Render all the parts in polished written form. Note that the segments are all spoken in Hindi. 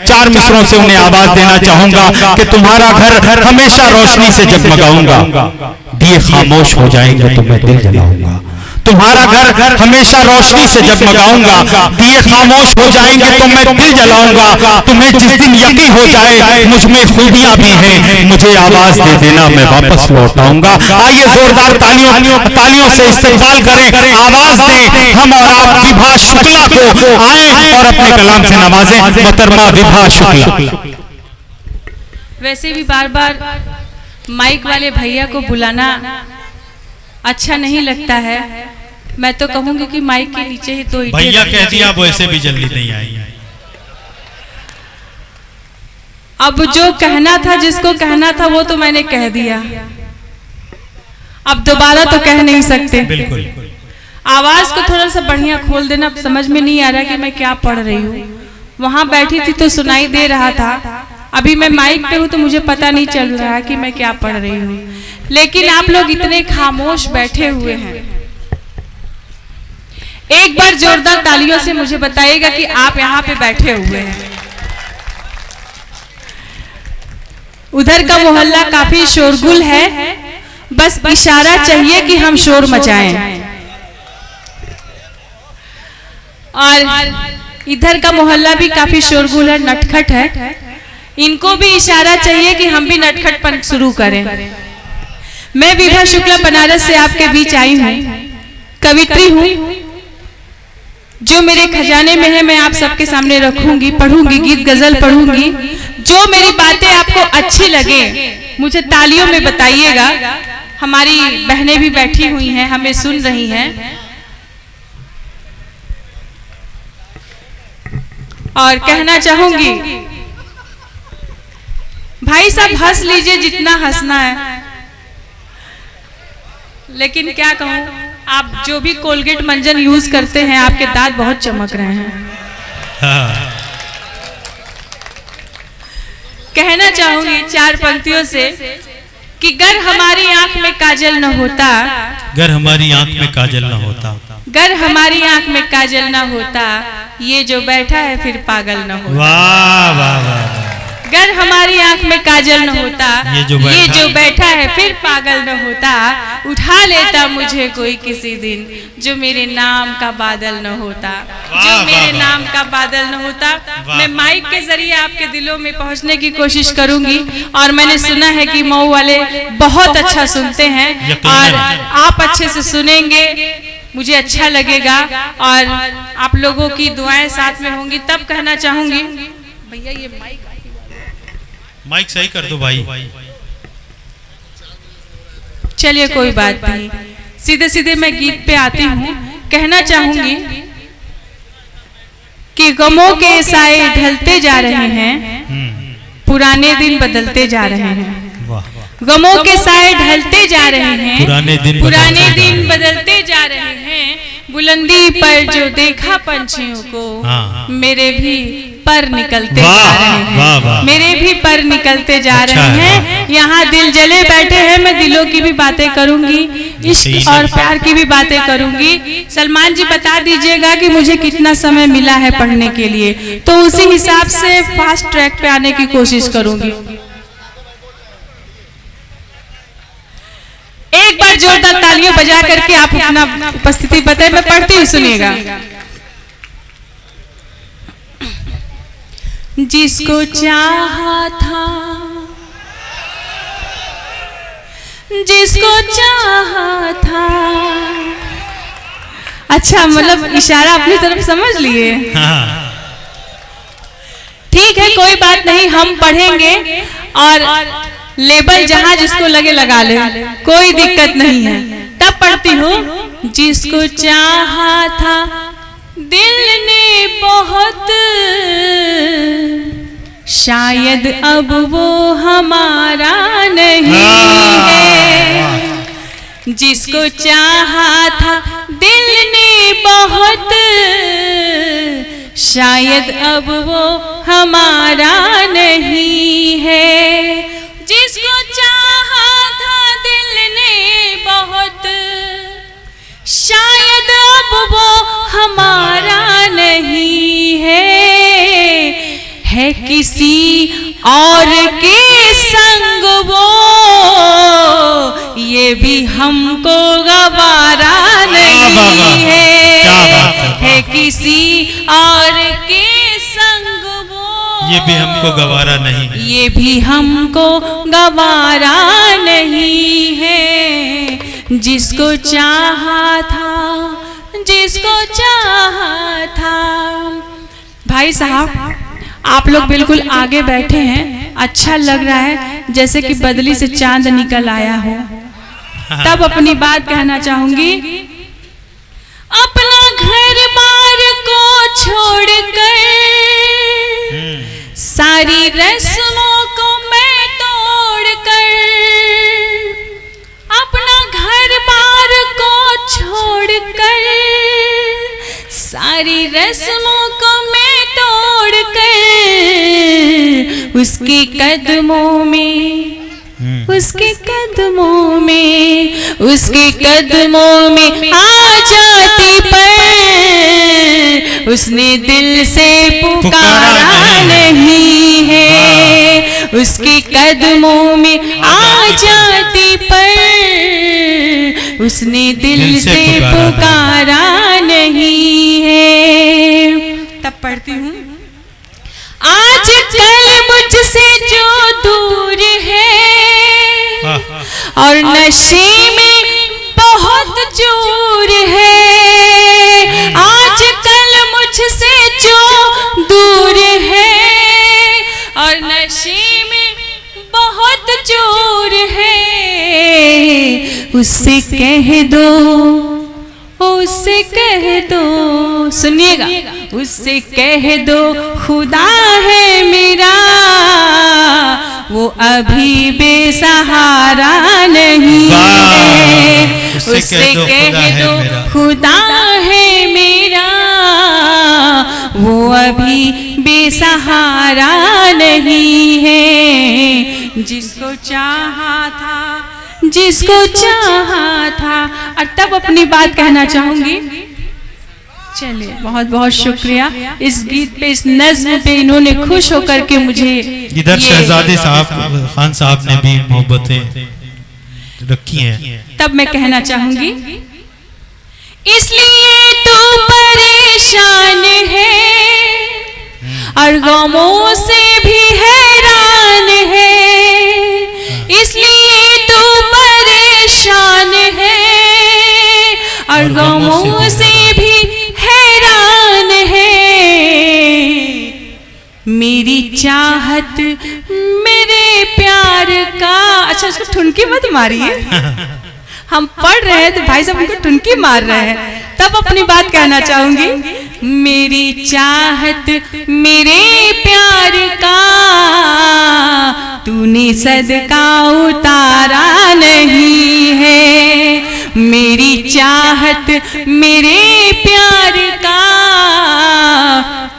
चार मिसरों से उन्हें आवाज देना चाहूंगा कि तुम्हारा घर हमेशा रोशनी से जगमगाऊंगा, दिए खामोश हो जाएंगे तो मैं दिल जलाऊंगा। तुम्हारा घर हमेशा रोशनी से जगमगाऊंगा, दिए खामोश हो जाएंगे तो मैं दिल जलाऊंगा। तुम्हें जिस दिन यकीन हो जाए मुझ में खूबियां भी हैं, मुझे आवाज दे देना, मैं वापस लौट आऊंगा। आइए जोरदार तालियों से इस्तकबाल करें, आवाज दें हम और आप विभा शुक्ला को, आए और अपने कलाम से नवाजें मोहतरमा विभा शुक्ला। वैसे भी बार बार माइक वाले भैया को बुलाना अच्छा नहीं लगता है। मैं तो कहूंगी कि माइक के नीचे ही तो भैया कह दिया, वो ऐसे भी जल्दी नहीं आएंगे। अब जो कहना था, जिसको कहना था वो तो मैंने कह दिया, अब दोबारा तो कह नहीं सकते। बिल्कुल। आवाज को थोड़ा सा बढ़िया खोल देना। अब समझ में नहीं आ रहा कि मैं क्या पढ़ रही हूँ। वहां बैठी थी तो सुनाई दे रहा था, अभी मैं माइक पे हूँ तो मुझे पता नहीं चल रहा कि मैं क्या पढ़ रही हूँ। लेकिन आप लोग इतने खामोश बैठे हुए हैं, एक बार जोरदार तालियों से मुझे बताइएगा कि आप यहाँ पे बैठे हुए हैं। उधर का मोहल्ला काफी शोरगुल है, बस इशारा चाहिए कि हम शोर मचाएं। और इधर का मोहल्ला भी काफी शोरगुल है, नटखट है, इनको भी इशारा चाहिए कि हम भी नटखटपन शुरू करें। मैं विभा शुक्ला बनारस से आपके बीच आई हूँ, कवित्री हूँ। जो मेरे खजाने में है मैं आप सबके सामने रखूंगी, पढ़ूंगी, गीत गजल पढ़ूंगी। जो मेरी बातें आपको अच्छी लगे मुझे तालियों में बताइएगा। हमारी बहनें भी बैठी हुई हैं, हमें सुन रही हैं। और कहना चाहूंगी भाई साहब हंस लीजिए जितना हंसना है, लेकिन क्या कहूं, आप जो भी कोलगेट मंजन यूज करते हैं आपके दांत बहुत चमक रहे हैं। कहना चाहूंगी चार पंक्तियों से कि गर हमारी आंख में काजल न होता, गर हमारी आंख में काजल न होता, गर हमारी आंख में काजल न होता, ये जो बैठा है फिर पागल न होता। वाह वाह वाह। गर हमारी आंख में काजल न होता, ये जो बैठा है फिर पागल न होता। उठा लेता मुझे कोई किसी दिन, जो मेरे नाम का बादल न होता, जो मेरे नाम का बादल न होता। मैं माइक के जरिए आपके दिलों में पहुंचने की कोशिश करूंगी। और मैंने सुना है कि मऊ वाले बहुत अच्छा सुनते हैं, और आप अच्छे से सुनेंगे, मुझे अच्छा लगेगा। और आप लोगों की दुआएं साथ में होंगी। तब कहना चाहूंगी भैया ये माइक सही कर दो भाई। चलिए कोई बात नहीं, सीधे सीधे मैं गीत पे आती हूँ। कहना चाहूंगी कि गमों के साए ढलते जा रहे हैं, पुराने दिन बदलते जा रहे हैं। गमों के साए ढलते जा रहे हैं, पुराने दिन बदलते जा रहे हैं। बुलंदी पर जो देखा पंछियों को, मेरे भी पर निकलते जा रहे हैं, मेरे भी पर निकलते जा रहे हैं। यहाँ दिल जले बैठे हैं, मैं दिलों की भी बातें करूंगी, इश्क और प्यार की भी बातें करूंगी। सलमान जी बता दीजिएगा कि मुझे कितना समय मिला है पढ़ने के लिए, तो उसी हिसाब से फास्ट ट्रैक पे आने की कोशिश करूंगी। एक बार जोरदार तालियां बजा करके आप अपना उपस्थिति बताएं। मैं पढ़ती हूँ, सुनिएगा। जिसको चाहा था, जिसको चाहा था। अच्छा, मतलब इशारा अपनी तरफ समझ लिए। ठीक है, कोई बात नहीं, हम पढ़ेंगे और लेबल जहां जिसको लगे लगा ले, कोई दिक्कत नहीं है। तब पढ़ती हूँ। जिसको चाहा था दिल ने बहुत, शायद अब वो हमारा नहीं है। जिसको चाहा था दिल ने बहुत, शायद अब वो हमारा नहीं है। जिसको चाहा था दिल ने बहुत, शायद अब वो हमारा नहीं है। है किसी और के संग वो, ये भी हमको गवारा नहीं है किसी और के संग वो, ये भी हमको गवारा नहीं, ये भी हमको गवारा नहीं है। जिसको चाहा था, जिसको चाहा था। भाई साहब, आप लोग बिल्कुल आगे बैठे हैं, अच्छा लग रहा है जैसे कि बदली से चांद निकल आया हो। तब अपनी बात कहना चाहूंगी। अपना घर बार को छोड़कर सारी रस्मों को मैं तोड़कर, अपना घर बार को छोड़कर सारी रस्मों को मैं तोड़कर उसके कदमों में, उसके कदमों में, उसके कदमों में आ जाती पर उसने दिल से पुकारा नहीं है। उसके कदमों में आ जाती पर उसने दिल से पुकारा नहीं है। तब पढ़ती हूँ। आज कल मुझसे जो दूर है और नशे में बहुत चूर है, आज कल मुझसे जो दूर है और नशे में बहुत चूर है, उससे कह दो, उससे कह दो, सुनिएगा, उससे कह दो खुदा है मेरा, वो अभी बेसहारा नहीं है। उससे कह दो खुदा है मेरा, वो अभी बेसहारा नहीं है। जिसको चाहा था, जिसको चाहा था। और तब अपनी बात कहना चाहूंगी। चलिए, बहुत बहुत शुक्रिया इस गीत पे, इस नज्म पे इन्होंने खुश होकर के मुझे। इधर शहजादे साहब, खान साहब ने भी मोहब्बतें रखी हैं। तब मैं कहना चाहूंगी, इसलिए तू परेशान है और गमों से भी हैरान है। इसलिए तू परेशान है और गमों से भी हैरान है। मेरी चाहत मेरे प्यार का। अच्छा, उसको ठुनकी मत मारिए। हम पढ़ रहे हैं तो भाई साहब उनको ठुनकी मार रहे हैं। तब अपनी बात कहना चाहूंगी। मेरी चाहत मेरे प्यार का तूने सदका उतारा नहीं है। मेरी चाहत मेरे प्यार का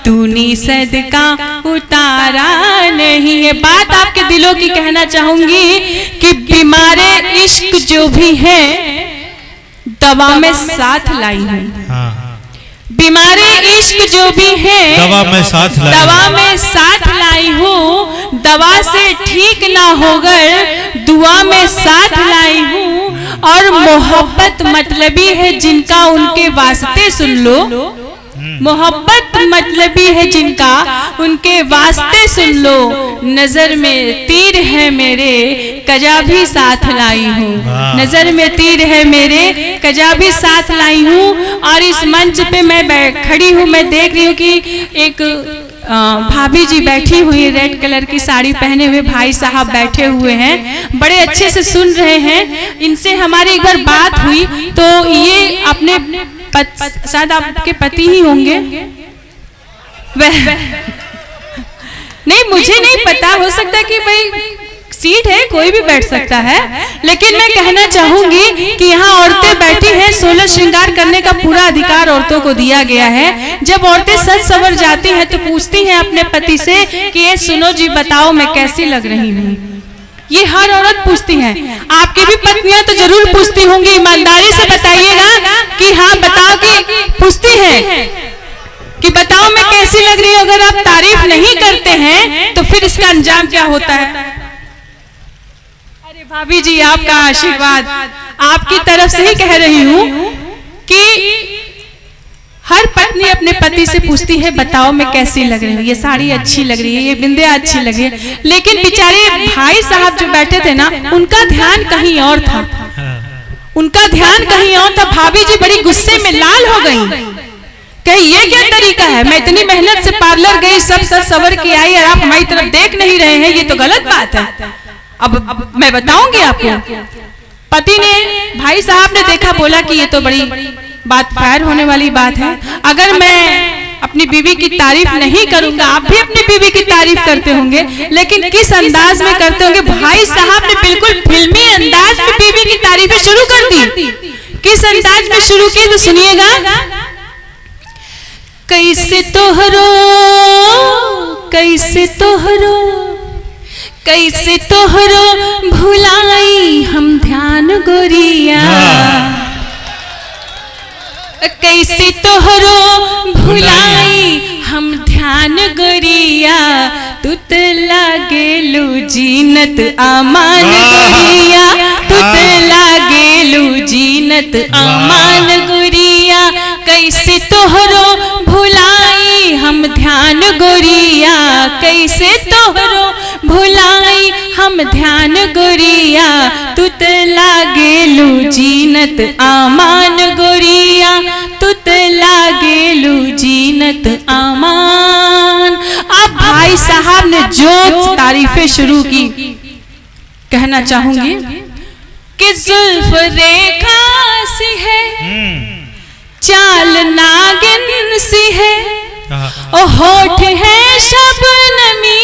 तूने सदका उतारा नहीं है। बात आपके दिलों की कहना चाहूंगी कि बीमारे इश्क जो भी है दवा में साथ लाई हूँ। बीमारे इश्क जो भी है दवा में साथ लाई हूँ। दवा से ठीक ना होकर दुआ में साथ लाई हूँ। और मोहब्बत मतलबी है जिनका उनके वास्ते सुन लो। मोहब्बत मतलबी है जिनका उनके वास्ते सुन लो। नजर में तीर है मेरे कजा भी साथ लाई हूँ। नजर में तीर है मेरे कजा भी साथ लाई हूँ। और इस मंच पे मैं खड़ी हूँ, मैं देख रही हूँ कि एक भाभी जी बैठी हुई, रेड कलर की साड़ी पहने हुए भाई साहब बैठे हुए हैं, बड़े अच्छे से सुन रहे हैं। इनसे हमारी एक बार बात हुई तो ये अपने शायद आपके पति ही होंगे वह नहीं, मुझे नहीं पता, हो सकता है कि भाई सीट है कोई भी बैठ सकता है। लेकिन मैं कहना चाहूंगी कि यहाँ औरतें बैठी हैं, 16 श्रृंगार करने का पूरा अधिकार औरतों को दिया गया है। जब औरतें सज सवर जाती हैं तो पूछती हैं अपने पति से कि ये सुनो जी, बताओ मैं कैसी लग रही हूँ। ये हर औरत पूछती है। आपकी भी पत्नियां तो जरूर पूछती होंगी, ईमानदारी से बताइएगा कि हाँ बताओ कि पूछती हैं। कि बताओ मैं कैसी लग रही हूँ। अगर आप तारीफ नहीं करते हैं तो फिर इसका अंजाम क्या होता है? अरे भाभी जी, आपका आशीर्वाद, आपकी तरफ से ही कह रही हूँ कि हर पत्नी अपने पति से पूछती है बताओ मैं कैसी लग रही हूँ, ये साड़ी अच्छी लग रही है, ये बिंदिया अच्छी लग रही है। लेकिन बेचारे भाई साहब जो बैठे थे ना, उनका ध्यान कहीं और था, उनका ध्यान कहीं और था। भाभी जी बड़ी गुस्से में लाल हो गई, कहीं ये क्या तरीका है? मैं इतनी मेहनत से पार्लर गई, सब सवर की आई और आप हमारी तरफ देख नहीं रहे हैं, ये तो गलत बात है। अब मैं बताऊंगी आपको। पति ने, भाई साहब ने देखा, बोला कि ये तो बड़ी बात फायर होने वाली बात है। अगर मैं अपनी बीवी की तारीफ नहीं करूंगा, आप भी अपनी बीवी की तारीफ करते होंगे, लेकिन किस अंदाज में करते होंगे? भाई साहब ने बिल्कुल फिल्मी अंदाज में बीवी की तारीफें शुरू कर दी। किस अंदाज में शुरू की तो सुनिएगा। कैसे तोहरो, कैसे तोहरो, कैसे तोहरो भुलाई हम ध्यान गोरिया, कैसे तोहरो भुलाई हम ध्यान गोरिया, तुत लागेलू जीनत आमान गोरिया, तुत लागेलू जीनत आमान गोरिया, कैसे तोहरो भुलाई हम ध्यान गोरिया, कैसे तोहरो भुलाई हम ध्यान गोरिया, तुत लागेलू जीनत आमान गोरिया, तुत लागेलू जीनत आमान। अब भाई साहब ने जो तारीफें शुरू की, कहना चाहूंगी कि जुल्फ रेखा सी है, चाल नागिन सी है, ओ होठ है शबनमी,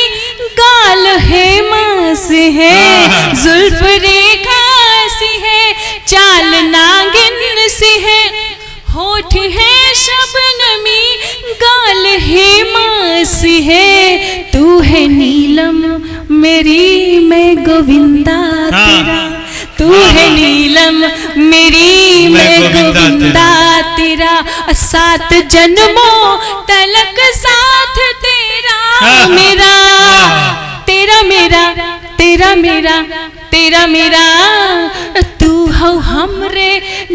गाल है मांस है, जुल्फ रेखा सी है, चाल नागिन सी है, होठ है शबनमी, गाल है मांस है, तू है नीलम मेरी मैं गोविंदा तेरा, तू है नीलम मेरी मैं गोविंदा तेरा, 7 जन्मों तलक साथ तेरा मेरा, तेरा मेरा, तेरा मेरा, तेरा मेरा, तू हो हमरे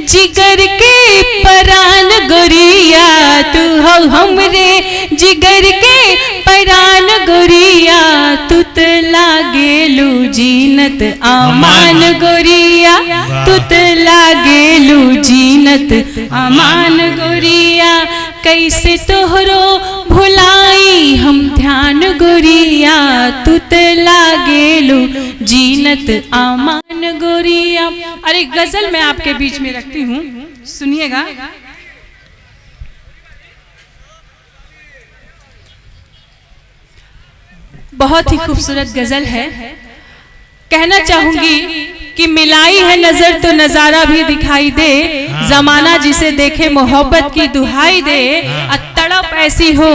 जिगर के परान गोरिया, तू हो हमरे जिगर के परान गोरिया, तुत लागेलू जीनत आमान गोरिया, तुत लागेलू जीनत आमान गोरिया, कैसे तोहरो भुलाई हम ध्यान गोरिया, तुत लागेलू जीनत आमान गोरिया। अरे गजल मैं आपके बीच में रखती हूँ, सुनिएगा। बहुत ही खूबसूरत गजल है। कहना चाहूंगी कि मिलाई है नजर तो नजारा भी दिखाई दे, जमाना जिसे देखे मोहब्बत की दुहाई दे, तड़प ऐसी हो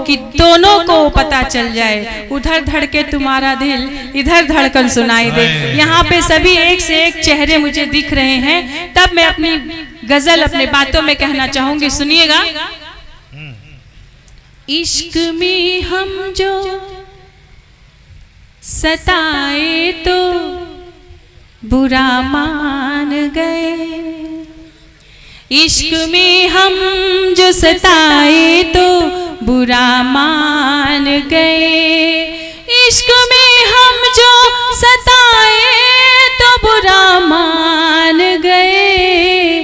कि दोनों को पता चल जाए, उधर धड़के तुम्हारा दिल इधर धड़कन सुनाई दे। यहाँ पे सभी एक से एक चेहरे मुझे दिख रहे हैं, तब मैं अपनी गजल अपने बातों में कहना चाहूंगी, सुनिएगा। इश्क में हम जो सताए तो बुरा मान गए, इश्क में हम जो सताए तो बुरा मान गए, इश्क में हम जो सताए तो बुरा मान गए,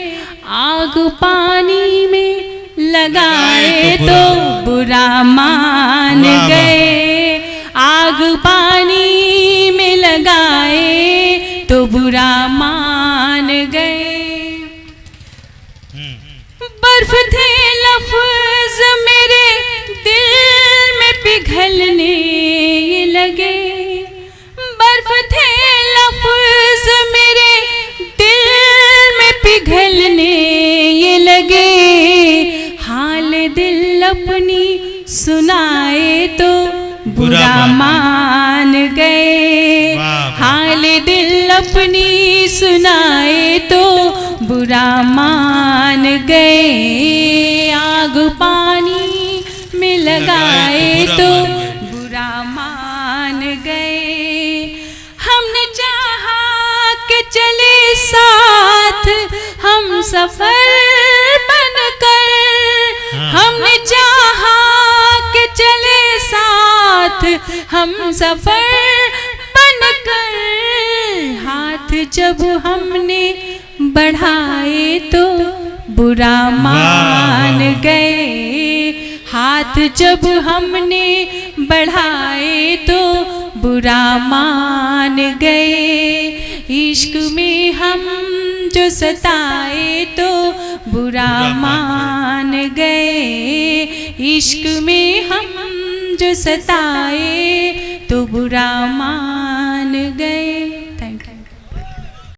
आग पानी में लगाए तो बुरा मान गए, आग पानी में लगाए तो बुरा मान गए, बर्फ थे लफ्ज मेरे दिल में पिघलने लगे, बर्फ थे लफ्ज मेरे दिल में पिघलने लगे, हाल दिल अपनी सुनाए तो बुरा मान गए, हाल दिल अपनी सुनाए तो बुरा मान गए, आग पानी लगाए तो बुरा मान गए। हमने चाहा कि चले साथ हम सफर बनकर, हमने चाहा कि चले साथ हम सफर बनकर, हाथ जब हमने बढ़ाए तो बुरा मान गए। हाथ जब हमने बढ़ाए तो बुरा मान गए। इश्क में हम जो सताए तो बुरा मान गए। इश्क में हम जो सताए तो बुरा मान गए।